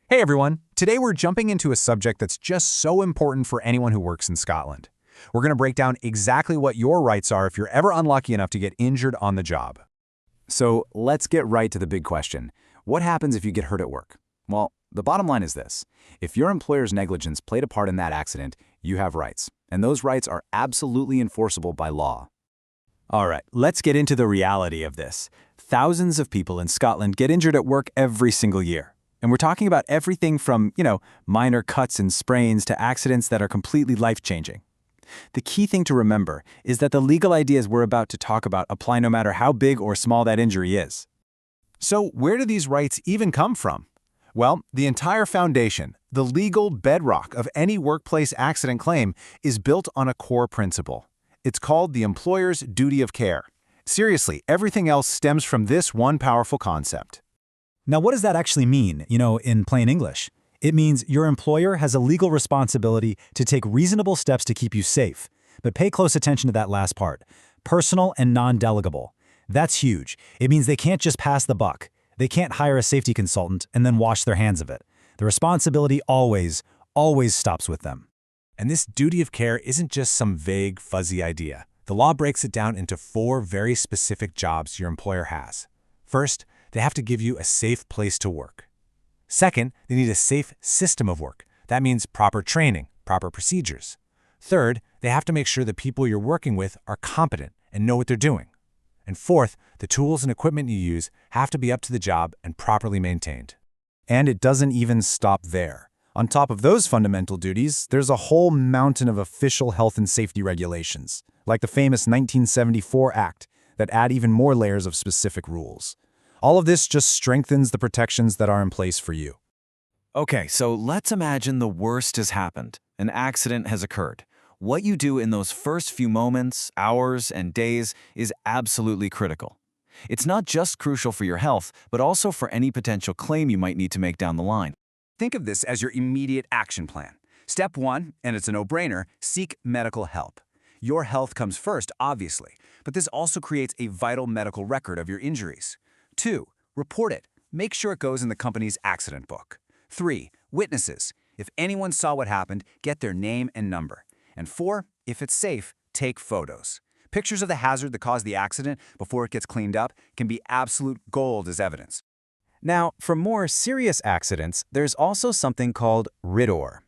Hey everyone, today we're jumping into a subject that's just so important for anyone who works in Scotland. We're going to break down exactly what your rights are if you're ever unlucky enough to get injured on the job. So let's get right to the big question. What happens if you get hurt at work? Well, the bottom line is this. If your employer's negligence played a part in that accident, you have rights, and those rights are absolutely enforceable by law. All right, let's get into the reality of this. Thousands of people in Scotland get injured at work every single year. And we're talking about everything from, minor cuts and sprains to accidents that are completely life-changing. The key thing to remember is that the legal ideas we're about to talk about apply no matter how big or small that injury is. So where do these rights even come from? Well, the entire foundation, the legal bedrock of any workplace accident claim, is built on a core principle. It's called the employer's duty of care. Seriously, everything else stems from this one powerful concept. Now, what does that actually mean, in plain English? It means your employer has a legal responsibility to take reasonable steps to keep you safe. But pay close attention to that last part. Personal and non-delegable. That's huge. It means they can't just pass the buck. They can't hire a safety consultant and then wash their hands of it. The responsibility always stops with them. And this duty of care isn't just some vague, fuzzy idea. The law breaks it down into 4 very specific jobs your employer has. First, they have to give you a safe place to work. Second, they need a safe system of work. That means proper training, proper procedures. Third, they have to make sure the people you're working with are competent and know what they're doing. And fourth, the tools and equipment you use have to be up to the job and properly maintained. And it doesn't even stop there. On top of those fundamental duties, there's a whole mountain of official health and safety regulations, like the famous 1974 Act, that add even more layers of specific rules. All of this just strengthens the protections that are in place for you. Okay, so let's imagine the worst has happened. An accident has occurred. What you do in those first few moments, hours, and days is absolutely critical. It's not just crucial for your health, but also for any potential claim you might need to make down the line. Think of this as your immediate action plan. Step 1, and it's a no-brainer, seek medical help. Your health comes first, obviously, but this also creates a vital medical record of your injuries. 2, report it. Make sure it goes in the company's accident book. 3, witnesses. If anyone saw what happened, get their name and number. And 4, if it's safe, take photos. Pictures of the hazard that caused the accident before it gets cleaned up can be absolute gold as evidence. Now, for more serious accidents, there's also something called RIDOR.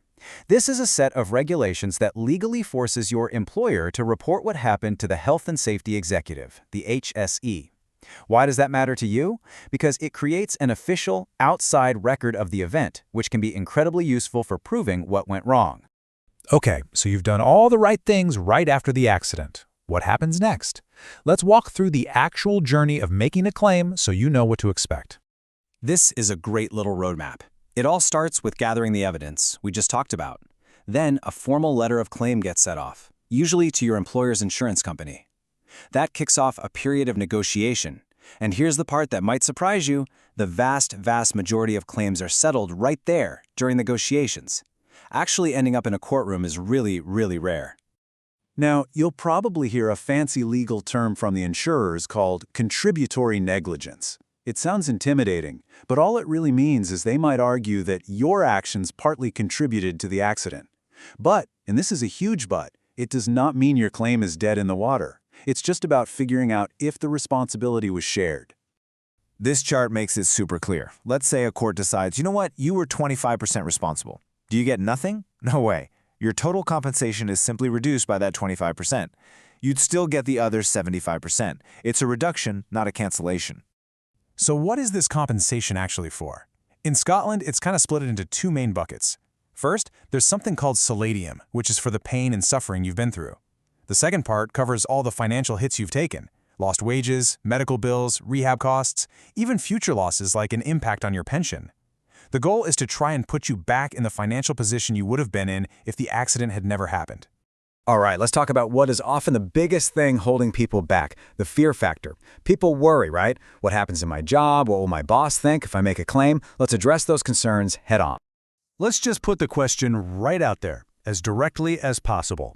This is a set of regulations that legally forces your employer to report what happened to the Health and Safety Executive, the HSE. Why does that matter to you? Because it creates an official, outside record of the event, which can be incredibly useful for proving what went wrong. Okay, so you've done all the right things right after the accident. What happens next? Let's walk through the actual journey of making a claim so you know what to expect. This is a great little roadmap. It all starts with gathering the evidence we just talked about. Then a formal letter of claim gets set off, usually to your employer's insurance company. That kicks off a period of negotiation. And here's the part that might surprise you. The vast majority of claims are settled right there during negotiations. Actually ending up in a courtroom is really rare. Now, you'll probably hear a fancy legal term from the insurers called contributory negligence. It sounds intimidating, but all it really means is they might argue that your actions partly contributed to the accident. But, and this is a huge but, it does not mean your claim is dead in the water. It's just about figuring out if the responsibility was shared. This chart makes it super clear. Let's say a court decides, you know what, you were 25% responsible. Do you get nothing? No way. Your total compensation is simply reduced by that 25%. You'd still get the other 75%. It's a reduction, not a cancellation. So what is this compensation actually for? In Scotland, it's kind of split into 2 main buckets. First, there's something called solatium, which is for the pain and suffering you've been through. The second part covers all the financial hits you've taken: lost wages, medical bills, rehab costs, even future losses like an impact on your pension. The goal is to try and put you back in the financial position you would have been in if the accident had never happened. All right, let's talk about what is often the biggest thing holding people back, the fear factor. People worry, right? What happens in my job? What will my boss think if I make a claim? Let's address those concerns head on. Let's just put the question right out there, as directly as possible.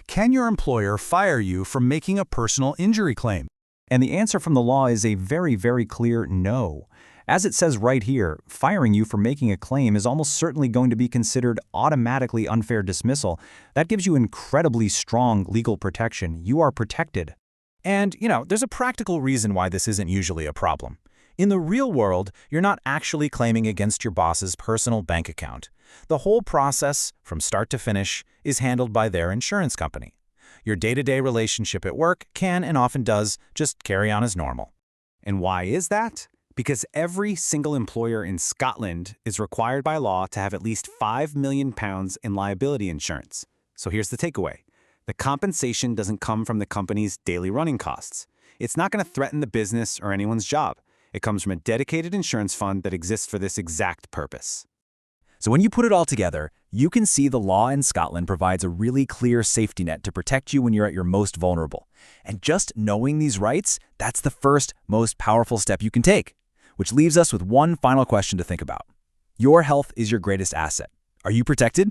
Can your employer fire you for making a personal injury claim? And the answer from the law is a very clear no. As it says right here, firing you for making a claim is almost certainly going to be considered automatically unfair dismissal. That gives you incredibly strong legal protection. You are protected. And, there's a practical reason why this isn't usually a problem. In the real world, you're not actually claiming against your boss's personal bank account. The whole process, from start to finish, is handled by their insurance company. Your day-to-day relationship at work can and often does just carry on as normal. And why is that? Because every single employer in Scotland is required by law to have at least £5 million in liability insurance. So here's the takeaway. The compensation doesn't come from the company's daily running costs. It's not going to threaten the business or anyone's job. It comes from a dedicated insurance fund that exists for this exact purpose. So when you put it all together, you can see the law in Scotland provides a really clear safety net to protect you when you're at your most vulnerable. And just knowing these rights, that's the first, most powerful step you can take. Which leaves us with one final question to think about. Your health is your greatest asset. Are you protected?